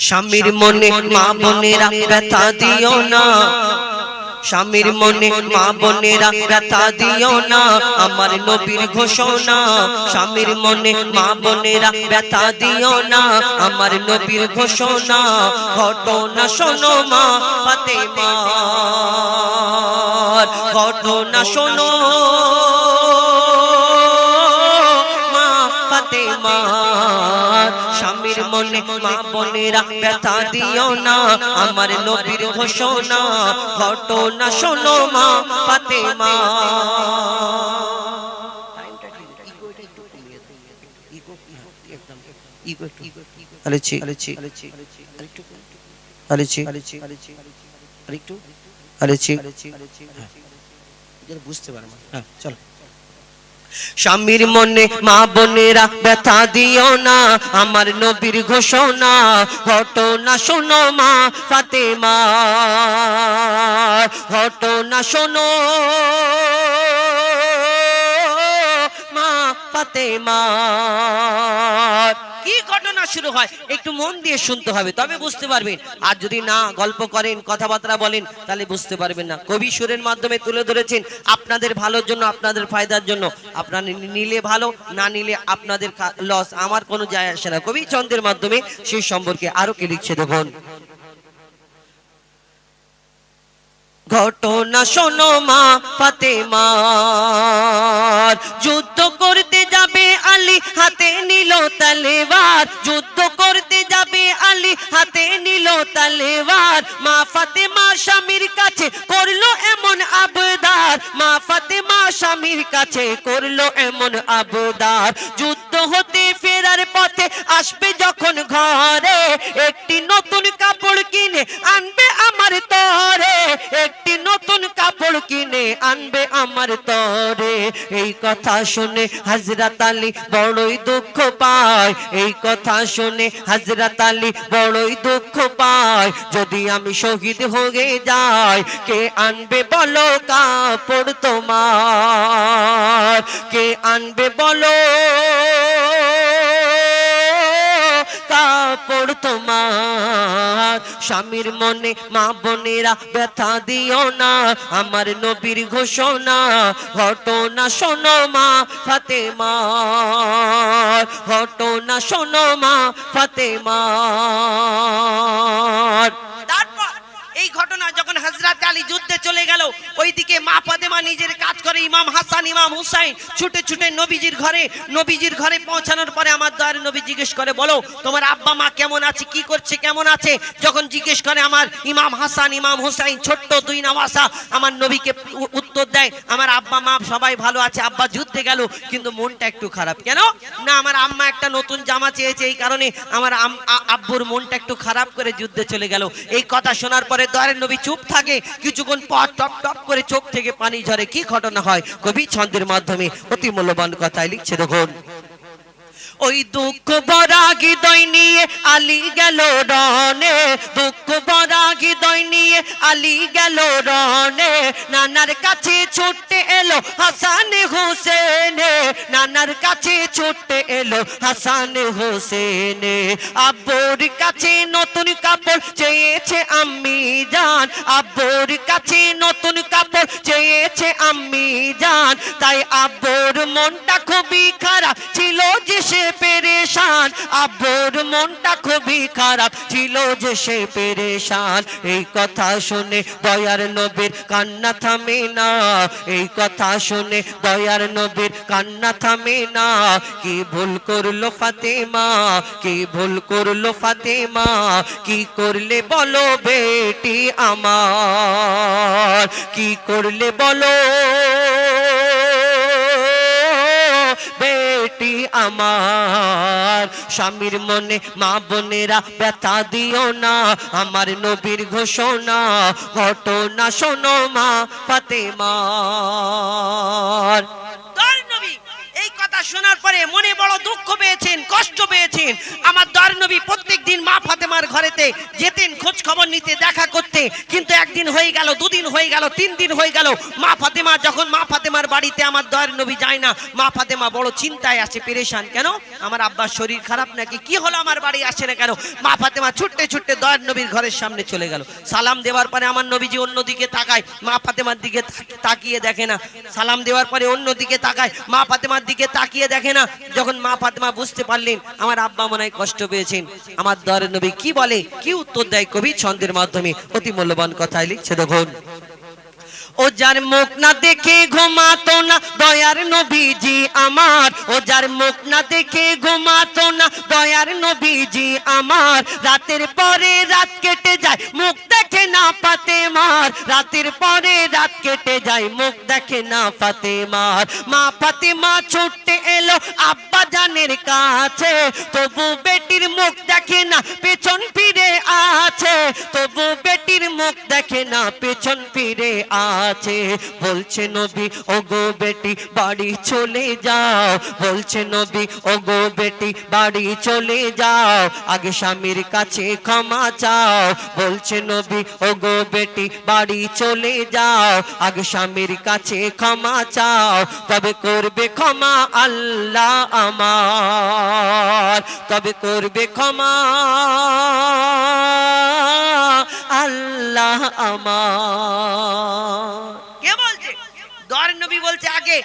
স্বামীর মনে মা বোনেরা ব্যথা দিও না, স্বামীর মনে মা বোনেরা ব্যথা দিও না, আমার নবীর ঘোষণা। স্বামীর মনে মা বোনেরা ব্যথা দিও না, আমার নবীর ঘোষণা। ঘটনা শোনো মা ফাতেমার, ঘটনা শোনো মা ফাতেমার। স্বামীর মনে মা বোনেরা ব্যথা দিও না, আমার নবীর ঘোষণা। ঘটনা শোনো মা ফাতেমা। বুঝতে পারবো। চলো। স্বামীর মনে মা বোনেরা ব্যথা দিও না, আমার নবীর ঘোষণা। ঘটনা শোনো মা ফাতেমা, ঘটনা শোনো মা ফাতেমা। কি ঘটনা শুরু হয় একটু মন দিয়ে শুনতে হবে, তবে বুঝতে পারবেন। আর যদি না গল্প করেন, কথাবার্তা বলেন, তাহলে বুঝতে পারবেন না। কবি সুরের মাধ্যমে তুলে ধরেছেন আপনাদের ভালোর জন্য, আপনাদের ফায়দার জন্য। আপনারা নিলে ভালো, না নিলে আপনাদের লস, আমার কোনো যায় আসে না। কবি ছন্দের মাধ্যমে সেই সম্পর্কে আরো কি লিখছে দেখুন। ঘটনা শোনো মা ফাতেমার, যুদ্ধ করতে যাবে আলী হাতে নিল তলোয়ার, যুদ্ধ করতে যাবে আলী হাতে নিল তলোয়ার। মা ফাতেমা স্বামীর কাছে করলো এমন আবদার, মা ফাতেমা স্বামীর কাছে করলো এমন আবদার। যুদ্ধ হতে ফেরার পথে আসবে যখন ঘরে, একটি নতুন কাপড় কিনে আনবে আমার তরে, একটি নতুন কাপড় কিনে আনবে আমার তরে। এই কথা শুনে হযরত আলী বড়ই দুঃখ পায়, এই কথা শুনে হযরত আলী বড়ই দুঃখ পায়। যদি আমি শহীদ হয়ে যাই, কে আনবে বলো কাপড় তোমার, কে আনবে বলো কাপড় তোমার। স্বামীর মনে মা বোনেরা ব্যথা দিও না, আমার নবীর ঘোষণা। ঘটনা শোনো মা ফাতেমার, ঘটনা শোনো মা ফাতেমার। এই ঘটনা যখন হযরত আলী যুদ্ধে চলে গেল, ওইদিকে মা ফাতেমা নিজের কাজ করে, ইমাম হাসান ইমাম হুসাইন ছুটে ছুটে নবীজির ঘরে পৌঁছানোর পরে আমার দয়ার নবী জিজ্ঞেস করে, বলো তোমার আব্বা মা কেমন আছে, কি করছে, কেমন আছে? যখন জিজ্ঞেস করে আমার ইমাম হাসান ইমাম হুসাইন ছোট্ট দুই নওয়াসা আমার নবীকে উত্তর দেয়, আমার আব্বা মা সবাই ভালো আছে, আব্বা যুদ্ধে গেল কিন্তু মনটা একটু খারাপ। কেন না, আমার আম্মা একটা নতুন জামা চেয়েছে, এই কারণে আমার আব্বুর মনটা একটু খারাপ করে যুদ্ধে চলে গেল। এই কথা শোনার পরে দয়ার নবী চুপ থাকে, কিছুক্ষণ পর টপ টপ করে চোখ থেকে পানি ঝরে। কি ঘটনা হয় কবি ছন্দের মাধ্যমে অতি মূল্যবান কথায় লিখছে দেখুন। ওই দুঃখ ভরা হৃদয় নিয়ে আলী গেল রণে, দুঃখ ভরা হৃদয় নিয়ে আলী গেল রণে। নানার কাছে ছুটতে এলো হাসান হোসেনে, নানার কাছে ছুটতে এলো হাসান হোসেনে। আব্বুর কাছে নতুন কাপড় চেয়েছে আম্মি জান, আব্বুর কাছে নতুন কাপড় চেয়েছে আম্মি জান। তাই আব্বুর মনটা খুবই খারাপ ছিল যে সে পেরেশান, আব্বুর মনটা খুবই খারাপ ছিল যে সে পেরেশান। এই কথা শুনে দয়ার নবীর কান্না থামে না, এই কথা শুনে দয়ার নবীর কান্না থামে না। কি ভুল করলো ফাতেমা, কি ভুল করলো ফাতেমা, কি করলে বলো বেটি আমার, কি করলে বলো বেটি আমার। স্বামীর মনে মা বোনেরা ব্যথা দিও না, আমার নবীর ঘোষণা। ঘটনা শোনো মা ফাতেমার। এই কথা কথা শোনার পরে মনে বড় দুঃখ পেয়েছেন, কষ্ট পেয়েছেন। আমার দয়ার নবী প্রত্যেকদিন মা ফাতেমার ঘরেতে যেতেন খোঁজ খবর নিতে, দেখা করতে। কিন্তু একদিন হয়ে গেল, দুদিন হয়ে গেল, 3 দিন হয়ে গেল, মা ফাতেমা যখন মা ফাতেমার বাড়িতে আমার দয়ার নবী যায় না। মা ফাতেমা বড় চিন্তায় আছে, পেরেশান। কেন? আমার আব্বার শরীর খারাপ নাকি, কি হলো, আমার বাড়ি আসে না কেন? মা ফাতেমা ছুটতে ছুটতে দয়ার নবীর ঘরের সামনে চলে গেল। সালাম দেওয়ার পরে আমার নবীজি অন্যদিকে তাকায়, মা ফাতেমার দিকে তাকিয়ে দেখে না। সালাম দেওয়ার পরে অন্যদিকে তাকায়, মা ফাতেমার দিকে তাকিয়ে দেখে না। যখন মা ফাতেমা বুঝতে পারলেন আমার আব্বা মনে হয় কষ্ট পেয়েছেন, আমার দয়ার নবী কি বলে, কি উত্তর দেয় কবি ছন্দের মাধ্যমে। অতি মূল্যবান কথাই লিখছে, দেখুন। ও যার মুখ না দেখে ঘুমাতো না দয়ার নবীজি আমার, ও যার মুখ না দেখে ঘুমাতো না দয়ার নবীজি আমার, রাতের পরে রাত কেটে যায় মুখ দেখে না ফাতেমার, রাতের পরে রাত কেটে যায় মুখ দেখে না ফাতেমার। মা ফাতেমা ছুটে এলো আব্বা জানের কাছে, তবু বেটির মুখ দেখে না পেছন ফিরে আছে, তবু বেটির মুখ দেখে না পেছন ফিরে আছে। বলছে নবী ও গো বেটি বাড়ি চলে যাও, বলছে নবী ও গো বেটি বাড়ি চলে যাও, আগে স্বামীর কাছে ক্ষমা চাও, বলছে নবী ও গো বেটি বাড়ি চলে যাও, আগে স্বামীর কাছে ক্ষমা চাও, তবে করবে ক্ষমা আল্লাহ আমার, তবে করবে ক্ষমা আল্লাহ আমার। কে বলছে? দয়ার নবী বলছে আগে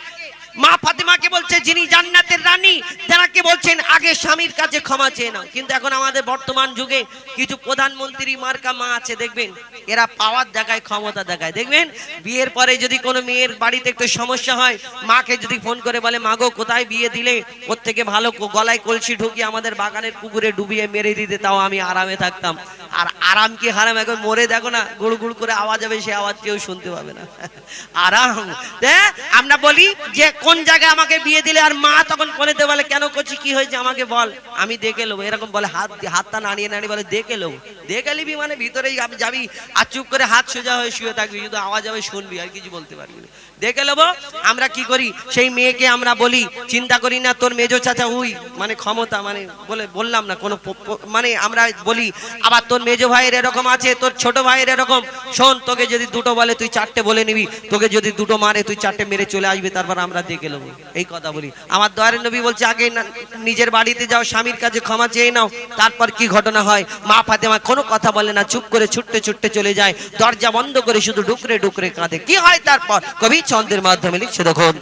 মা ফাতেমাকে বলছে, যিনি জান্নাতের রানী, যাকে বলছেন আগে স্বামীর কাছে ক্ষমা চেয়ে নাও। কিন্তু এখন আমাদের বর্তমান যুগে কিছু প্রধানমন্ত্রী মার্কা মা আছে, দেখবেন এরা পাওয়ার দেখায়, ক্ষমতা দেখায়। দেখবেন বিয়ের পরে যদি কোনো মেয়ের বাড়িতে একটু সমস্যা হয়, মাকে যদি ফোন করে বলে মাগো কোথায় বিয়ে দিলে, ওর থেকে ভালো গলায় কলসি ঢুকিয়ে আমাদের বাগানের পুকুরে ডুবিয়ে মেরে দিতে, তাও আমি আরামে থাকতাম। আর আরাম কি হারাম, এখন মরে দেখো না গুড় গুড় করে আওয়াজ হবে, সে আওয়াজ কেউ শুনতে পাবে না। আরাম। আমরা বলি যে কোন জায়গায় আমাকে বিয়ে দিলে, আর মা তখন বলে বলে কেন করছি, কি হয়েছে আমাকে বল, আমি দেখে নেবো। এরকম বলে হাতটা নাড়িয়ে নাড়িয়ে বলে দেখে নেবো। দেখে নিবি মানে ভিতরেই যাবি আর চুপ করে হাত সোজা হয়ে শুয়ে থাকবি, শুধু আওয়াজ হবে শুনবি, আর কিছু বলতে পারবি না। দেখে নেবো। আমরা কি করি, সেই মেয়েকে আমরা বলি, চিন্তা করি না তোর মেজো চাচা উই মানে ক্ষমতা, মানে বললাম না কোনো, মানে আমরা বলি আবার তোর মেজো ভাইয়ের এরকম আছে, তোর ছোট ভাইয়ের এরকম, শোন তোকে যদি দুটো বলে তুই 4টে বলে নিবি, তোকে যদি দুটো মারে তুই 4টে মেরে চলে আসবি, তারপর আমরা দেখে নেবো। এই কথা বলি। আমার দয়ার নবী বলছে আগে নিজের বাড়িতে যাও, স্বামীর কাছে ক্ষমা চেয়ে নাও। তারপর কি ঘটনা হয়, মা ফাতেমা কোনো কথা বলে না, চুপ করে ছুটতে ছুটতে চলে যায়, দরজা বন্ধ করে শুধু ডুকরে ডুকরে কাঁদে। কি হয় তারপর কবি ছন্দের মাধ্যমে লিখছে, দেখুন।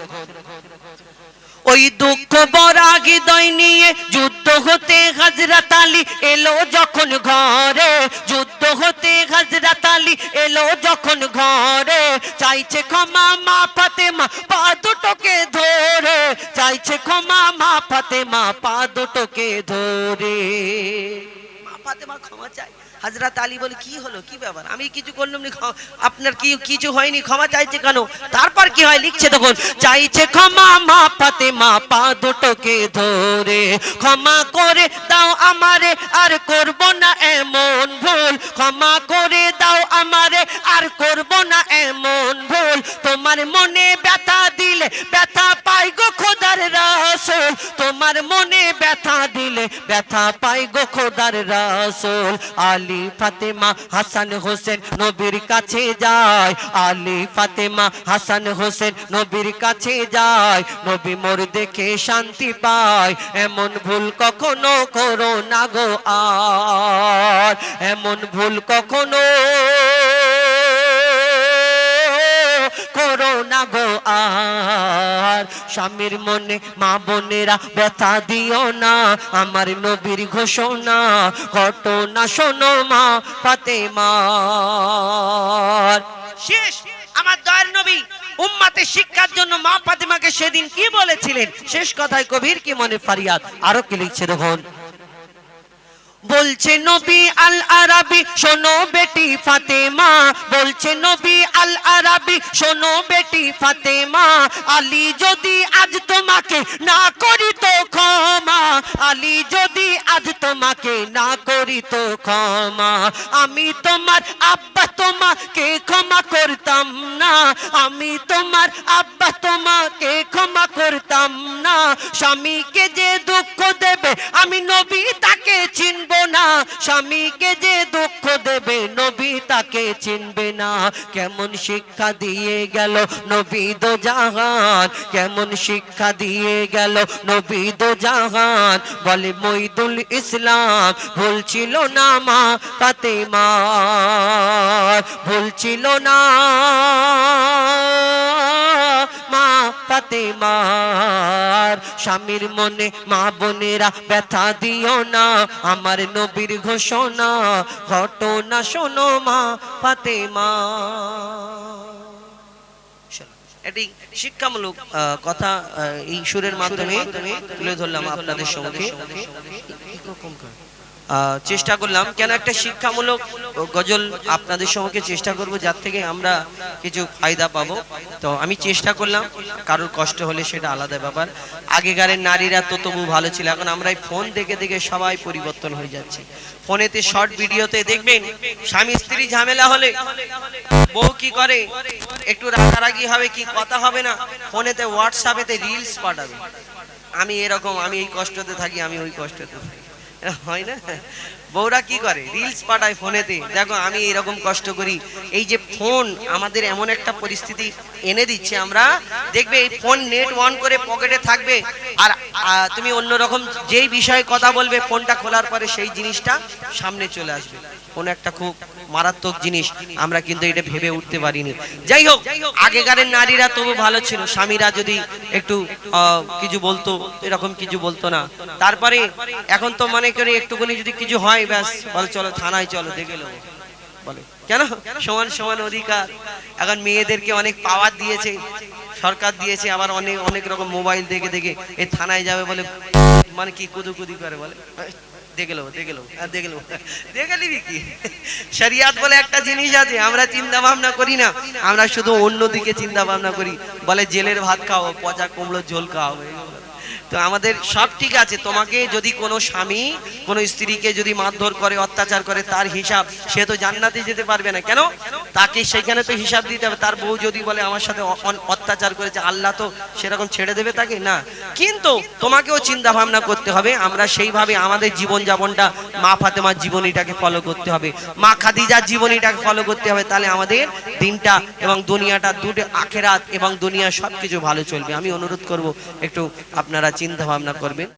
ওই দুঃখ ভরা হৃদয় নিয়ে যুদ্ধ হতে হযরত আলী এলো যখন ঘরে, যুদ্ধ হতে হযরত আলী এলো যখন ঘরে, চাইছে ক্ষমা মা ফাতেমা পা দুটোকে ধরে, চাইছে ক্ষমা মা ফাতেমা পা দুটোকে ধরে। মা ফাতেমা ক্ষমা চায়, হযরত আলী বলে কি হলো, কি ব্যাপার, আমি কিছু করলাম না, আপনার কি কিছু হয়নি, ক্ষমা চাইছে কেন? তারপর কি হয় লিখছে, তখন চাইছে ক্ষমা মা ফাতেমা পা দুটোকে ধরে, ক্ষমা করে দাও আমারে আর করব না এমন ভুল, ক্ষমা করে দাও আমারে আর করব না এমন ভুল, তোমার মনে ব্যথা দিলে ব্যথা পাই গো খোদার রাসূল, তোমার মনে ব্যথা দিলে ব্যথা পাই গো খোদার রাসূল। আলী ফাতেমা হাসান হোসেন নবীর কাছে যায়, আলী ফাতেমা হাসান হোসেন নবীর কাছে যায়, নবী মোর দেখে শান্তি পায়, এমন ভুল কখনো করো না গো আর, এমন ভুল কখনো করো না গো আর, স্বামীর মনে মা বোনেরা ব্যথা দিও না, আমার নবীর ঘোষণা ঘটনা শোনো মা ফাতেমার। শেষ। আমার দয়ার নবী উম্মতের শিক্ষার জন্য মা ফাতেমাকে সেদিন কি বলেছিলেন, শেষ কথায় কবির কি মনে ফারিয়াদ, আরো কি লিখছে দেখুন। বলছে নবী আল আরাবি শোনো বেটি ফাতেমা, বলছে নবী আল আরাবি শোনো বেটি ফাতেমা, আলী যদি আজ তোমাকে না করি তো ক্ষমা, আলী যদি আজ তোমাকে না করি তো ক্ষমা, আমি তোমার আব্বা তোমাকে ক্ষমা করতাম না, আমি তোমার আব্বা তোমাকে ক্ষমা করতাম না, স্বামীকে যে দুঃখ দেবে আমি নবী তাকে চিনব না, স্বামীকে যে দুঃখ দেবে নবী তাকে চিনবে না। কেমন শিক্ষা দিয়ে গেল নবী দো জাহান, কেমন শিক্ষা দিয়ে গেল নবী দো জাহান, বলে মঈদুল ইসলাম ভুলছিল না মা ফাতেমা, ভুলছিল না মা ফাতেমার, স্বামীর মনে মা বোনেরা ব্যথা দিও না, আমার নবীর ঘোষণা ঘটনা শোনো মা ফাতেমা। এটি শিক্ষামূলক কথা এই সুরের মাধ্যমে তুলে ধরলাম আপনাদের সম্মুখে, চেষ্টা করলাম কেন একটা শিক্ষামূলক গজল আপনাদের সম্মুখে চেষ্টা করব যার থেকে আমরা কিছু ফায়দা পাবো। তো আমি চেষ্টা করলাম, কারোর কষ্ট হলে সেটা আলাদা ব্যাপার। আগেকারের নারীরা তো তবু ভালো ছিল, এখন আমরা ফোন দেখে দেখে সবাই পরিবর্তন হয়ে যাচ্ছে। ফোনেতে শর্ট ভিডিওতে দেখবেন স্বামী স্ত্রী ঝামেলা হলে বউ কি করে, একটু রাগারাগি হবে কি কথা হবে না, ফোনেতে হোয়াটসঅ্যাপেতে রিলস পাঠাবে, আমি এরকম, আমি এই কষ্টতে থাকি, আমি ওই কষ্টতে থাকি, হয় না? বউরা কি করে রিলস পাঠায় ফোনেতে, দেখো আমি এরকম কষ্ট করি। এই যে ফোন আমাদের এমন একটা পরিস্থিতি এনে দিচ্ছে, আমরা দেখবে এই ফোন নেট অন করে পকেটে থাকবে, আর তুমি অন্যরকম যেই বিষয়ে কথা বলবে ফোনটা খোলার পরে সেই জিনিসটা সামনে চলে আসবে। কোন একটা খুব মারাত্মক জিনিস, আমরা কিন্তু এটা ভেবে উঠতে পারিনি। যাই হোক, আগেকারের নারীরা তবু ভালো ছিল, স্বামীরা যদি একটু কিছু বলতো এরকম কিছু বলতো না। তারপরে এখন তো মনে করি একটুখানি যদি কিছু হয় ব্যাস বলে চলো থানায় চলো দেখে নেবো, বলে কেন সমান সমান অধিকার। এখন মেয়েদেরকে অনেক পাওয়ার দিয়েছে সরকার দিয়েছে, আবার অনেক অনেক রকম মোবাইল দেখে দেখে এই থানায় যাবে বলে, মানে কি কুদুকুদি করে বলে দেখে নেবো দেখে নেবো আর দেখে নেবো, দেখে নিবি কি? শরিয়াত বলে একটা জিনিস আছে, আমরা চিন্তা ভাবনা করি না, আমরা শুধু অন্যদিকে চিন্তা ভাবনা করি, বলে জেলের ভাত খাও, পচা কুমড়োর ঝোল খাও। তো আমাদের সব ঠিক আছে, তোমাকে যদি কোনো স্বামী কোনো স্ত্রীকে যদি মারধর করে অত্যাচার করে তার হিসাব, সে তো জান্নাতে যেতে পারবে না, কেন? তাকে সেখানে তো হিসাব দিতে হবে। তার বউ যদি বলে আমার সাথে অত্যাচার করেছে, আল্লাহ তো সেরকম ছেড়ে দেবে তাকে না, কিন্তু তোমাকেও চিন্তা ভাবনা করতে হবে। আমরা সেইভাবে আমাদের জীবনযাপনটা মা ফাতেমার জীবনীটাকে ফলো করতে হবে, মা খাদিজার জীবনীটাকে ফলো করতে হবে, তাহলে আমাদের দিনটা এবং দুনিয়াটা দুটো, আখেরাত এবং দুনিয়া সবকিছু ভালো চলবে। আমি অনুরোধ করব একটু আপনারা চিন্তা ভাবনা করবেন।